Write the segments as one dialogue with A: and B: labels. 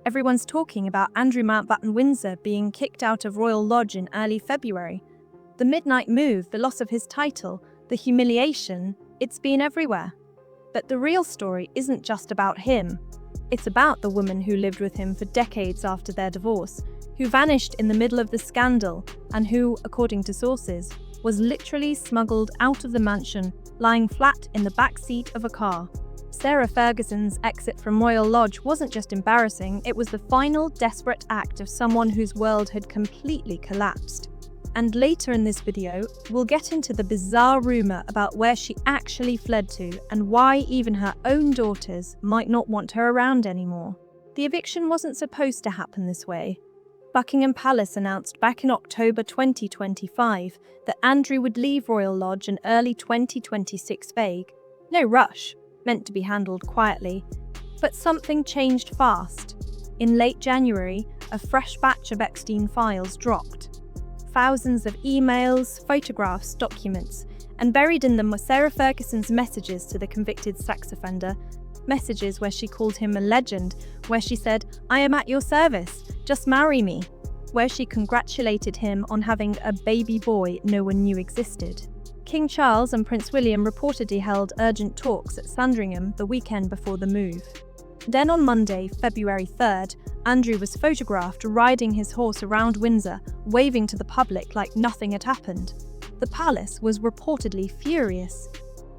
A: Everyone's talking about Andrew Mountbatten Windsor being kicked out of Royal Lodge in early February. The midnight move, the loss of his title, the humiliation, it's been everywhere. But the real story isn't just about him. It's about the woman who lived with him for decades after their divorce, who vanished in the middle of the scandal, and who, according to sources, was literally smuggled out of the mansion, lying flat in the back seat of a car. Sarah Ferguson's exit from Royal Lodge wasn't just embarrassing, it was the final desperate act of someone whose world had completely collapsed. And later in this video, we'll get into the bizarre rumour about where she actually fled to and why even her own daughters might not want her around anymore. The eviction wasn't supposed to happen this way. Buckingham Palace announced back in October 2025 that Andrew would leave Royal Lodge in early 2026 vague. No rush, meant to be handled quietly. But something changed fast. In late January, a fresh batch of Epstein files dropped. Thousands of emails, photographs, documents, and buried in them were Sarah Ferguson's messages to the convicted sex offender. Messages where she called him a legend, where she said, "I am at your service, just marry me," where she congratulated him on having a baby boy no one knew existed. King Charles and Prince William reportedly held urgent talks at Sandringham the weekend before the move. Then on Monday, February 3rd, Andrew was photographed riding his horse around Windsor, waving to the public like nothing had happened. The palace was reportedly furious.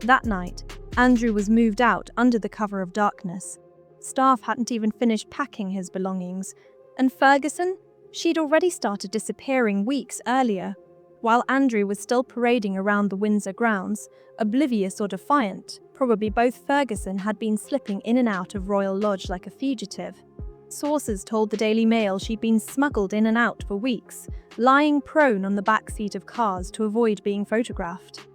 A: That night, Andrew was moved out under the cover of darkness. Staff hadn't even finished packing his belongings. And Ferguson? She'd already started disappearing weeks earlier. While Andrew was still parading around the Windsor grounds, oblivious or defiant, probably both Ferguson had been slipping in and out of Royal Lodge like a fugitive. Sources told the Daily Mail she'd been smuggled in and out for weeks, lying prone on the back seat of cars to avoid being photographed.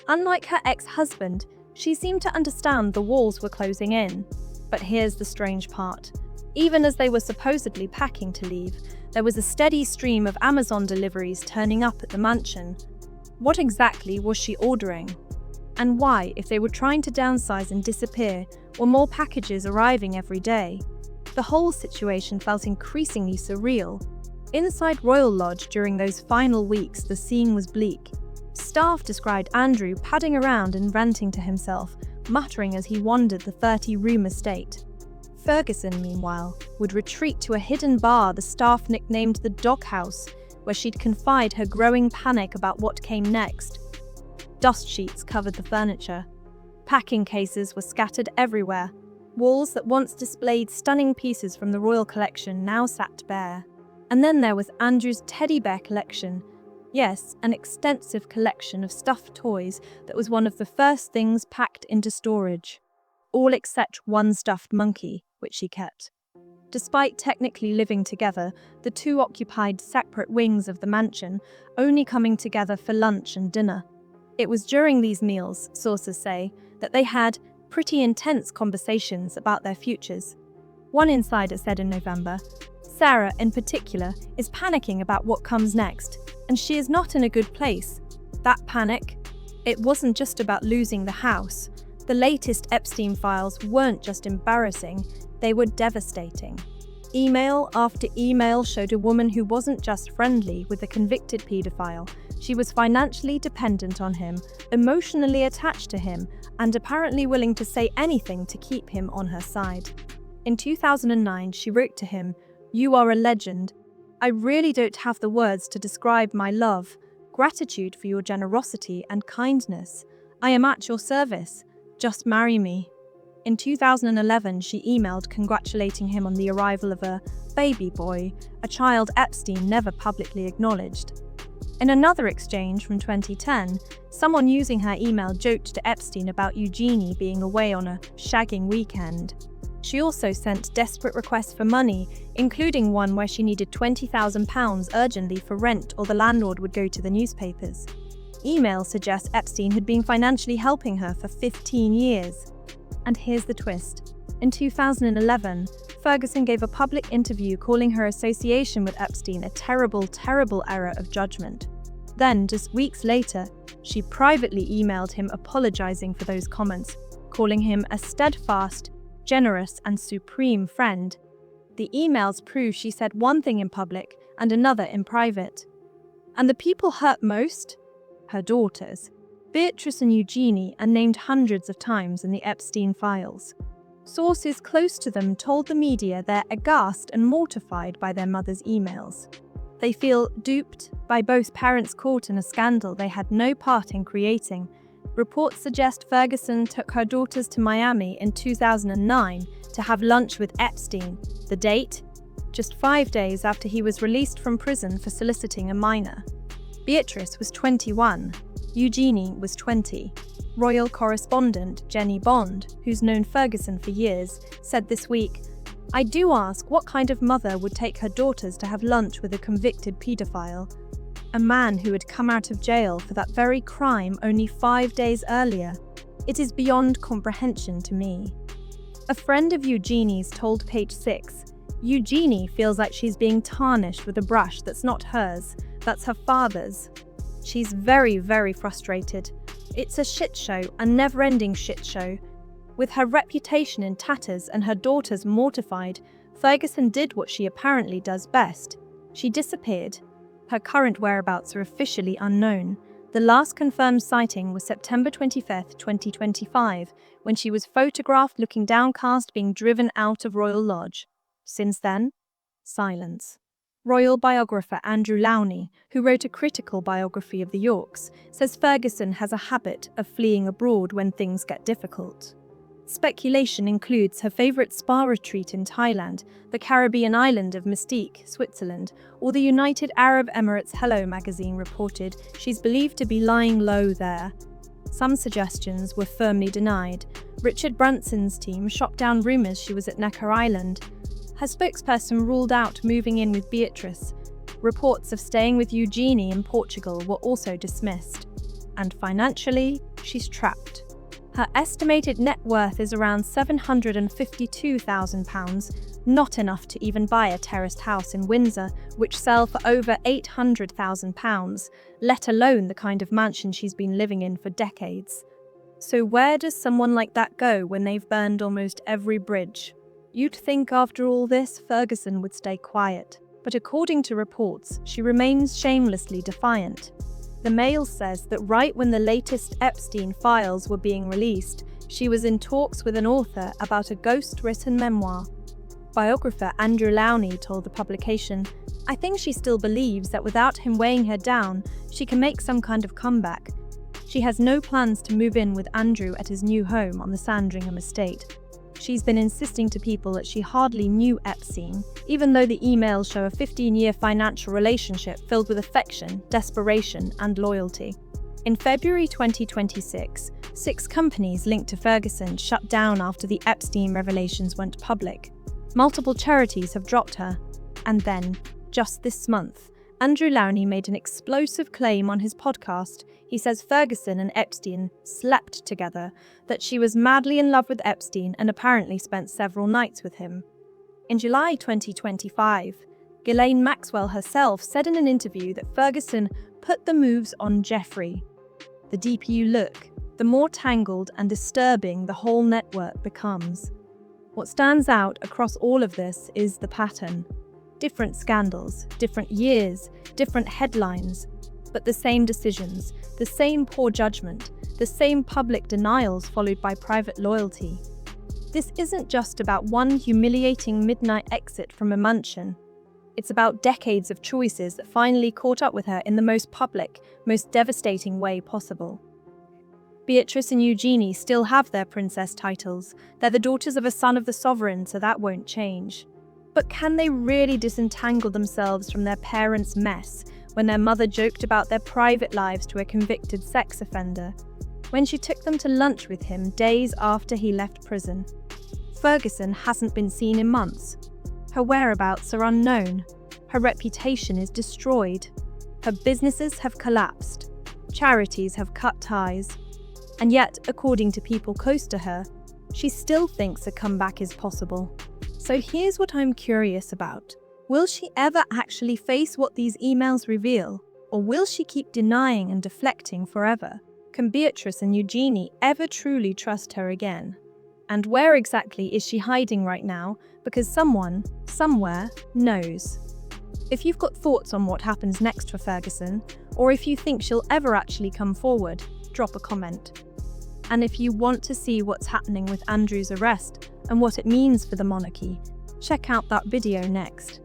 A: Unlike her ex-husband, she seemed to understand the walls were closing in. But here's the strange part. Even as they were supposedly packing to leave, there was a steady stream of Amazon deliveries turning up at the mansion. What exactly was she ordering? And why, if they were trying to downsize and disappear, were more packages arriving every day? The whole situation felt increasingly surreal. Inside Royal Lodge during those final weeks, the scene was bleak. Staff described Andrew padding around and ranting to himself, muttering as he wandered the 30-room estate. Ferguson, meanwhile, would retreat to a hidden bar the staff nicknamed the Doghouse, where she'd confide her growing panic about what came next. Dust sheets covered the furniture. Packing cases were scattered everywhere. Walls that once displayed stunning pieces from the royal collection now sat bare. And then there was Andrew's teddy bear collection. Yes, an extensive collection of stuffed toys that was one of the first things packed into storage. All except one stuffed monkey, which she kept. Despite technically living together, the two occupied separate wings of the mansion, only coming together for lunch and dinner. It was during these meals, sources say, that they had pretty intense conversations about their futures. One insider said in November, "Sarah, in particular, is panicking about what comes next, and she is not in a good place. That panic, it wasn't just about losing the house. The latest Epstein files weren't just embarrassing, they were devastating. Email after email showed a woman who wasn't just friendly with a convicted paedophile, she was financially dependent on him, emotionally attached to him, and apparently willing to say anything to keep him on her side. In 2009, she wrote to him, 'You are a legend. I really don't have the words to describe my love, gratitude for your generosity and kindness. I am at your service. Just marry me.' In 2011, she emailed congratulating him on the arrival of a baby boy, a child Epstein never publicly acknowledged. In another exchange from 2010, someone using her email joked to Epstein about Eugenie being away on a shagging weekend. She also sent desperate requests for money, including one where she needed £20,000 urgently for rent or the landlord would go to the newspapers. Emails suggest Epstein had been financially helping her for 15 years. And here's the twist. In 2011, Ferguson gave a public interview calling her association with Epstein a terrible, terrible error of judgment. Then, just weeks later, she privately emailed him apologizing for those comments, calling him a steadfast, generous, and supreme friend. the emails prove she said one thing in public and another in private. And the people hurt most? Her daughters. Beatrice and Eugenie are named hundreds of times in the Epstein files. Sources close to them told the media they're aghast and mortified by their mother's emails. They feel duped by both parents caught in a scandal they had no part in creating. Reports suggest Ferguson took her daughters to Miami in 2009 to have lunch with Epstein. The date? Just 5 days after he was released from prison for soliciting a minor. Beatrice was 21. Eugenie was 20. Royal correspondent Jenny Bond, who's known Ferguson for years, said this week, "I do ask what kind of mother would take her daughters to have lunch with a convicted paedophile, a man who had come out of jail for that very crime only 5 days earlier. It is beyond comprehension to me." A friend of Eugenie's told Page 6, "Eugenie feels like she's being tarnished with a brush that's not hers, that's her father's. She's very, very frustrated. It's a shit show, a never-ending shit show. With her reputation in tatters and her daughters mortified, Ferguson did what she apparently does best. She disappeared. Her current whereabouts are officially unknown. The last confirmed sighting was September 25, 2025, when she was photographed looking downcast being driven out of Royal Lodge. Since then, silence." Royal biographer Andrew Lownie, who wrote a critical biography of the Yorks, says Ferguson has a habit of fleeing abroad when things get difficult. Speculation includes her favourite spa retreat in Thailand, the Caribbean island of Mystique, Switzerland, or the United Arab Emirates. Hello magazine reported she's believed to be lying low there. Some suggestions were firmly denied. Richard Branson's team shot down rumours she was at Necker Island. Her spokesperson ruled out moving in with Beatrice. Reports of staying with Eugenie in Portugal were also dismissed. And financially, she's trapped. Her estimated net worth is around £752,000, not enough to even buy a terraced house in Windsor, which sell for over £800,000, let alone the kind of mansion she's been living in for decades. So where does someone like that go when they've burned almost every bridge? You'd think after all this, Ferguson would stay quiet, but according to reports, she remains shamelessly defiant. The Mail says that right when the latest Epstein files were being released, she was in talks with an author about a ghost-written memoir. Biographer Andrew Lownie told the publication, "I think she still believes that without him weighing her down, she can make some kind of comeback. She has no plans to move in with Andrew at his new home on the Sandringham estate. She's been insisting to people that she hardly knew Epstein, even though the emails show a 15-year financial relationship filled with affection, desperation, and loyalty." In February 2026, 6 companies linked to Ferguson shut down after the Epstein revelations went public. Multiple charities have dropped her. And then, just this month, Andrew Lownie made an explosive claim on his podcast. He says Ferguson and Epstein slept together, that she was madly in love with Epstein and apparently spent several nights with him. In July 2025, Ghislaine Maxwell herself said in an interview that Ferguson put the moves on Jeffrey. The deeper you look, the more tangled and disturbing the whole network becomes. What stands out across all of this is the pattern. Different scandals, different years, different headlines, but the same decisions, the same poor judgment, the same public denials followed by private loyalty. This isn't just about one humiliating midnight exit from a mansion. It's about decades of choices that finally caught up with her in the most public, most devastating way possible. Beatrice and Eugenie still have their princess titles. They're the daughters of a son of the sovereign, so that won't change. But can they really disentangle themselves from their parents' mess when their mother joked about their private lives to a convicted sex offender? When she took them to lunch with him days after he left prison? Ferguson hasn't been seen in months. Her whereabouts are unknown. Her reputation is destroyed. Her businesses have collapsed. Charities have cut ties. And yet, according to people close to her, she still thinks a comeback is possible. So here's what I'm curious about. Will she ever actually face what these emails reveal? Or will she keep denying and deflecting forever? Can Beatrice and Eugenie ever truly trust her again? And where exactly is she hiding right now? Because someone, somewhere, knows. If you've got thoughts on what happens next for Ferguson, or if you think she'll ever actually come forward, drop a comment. And if you want to see what's happening with Andrew's arrest and what it means for the monarchy, check out that video next.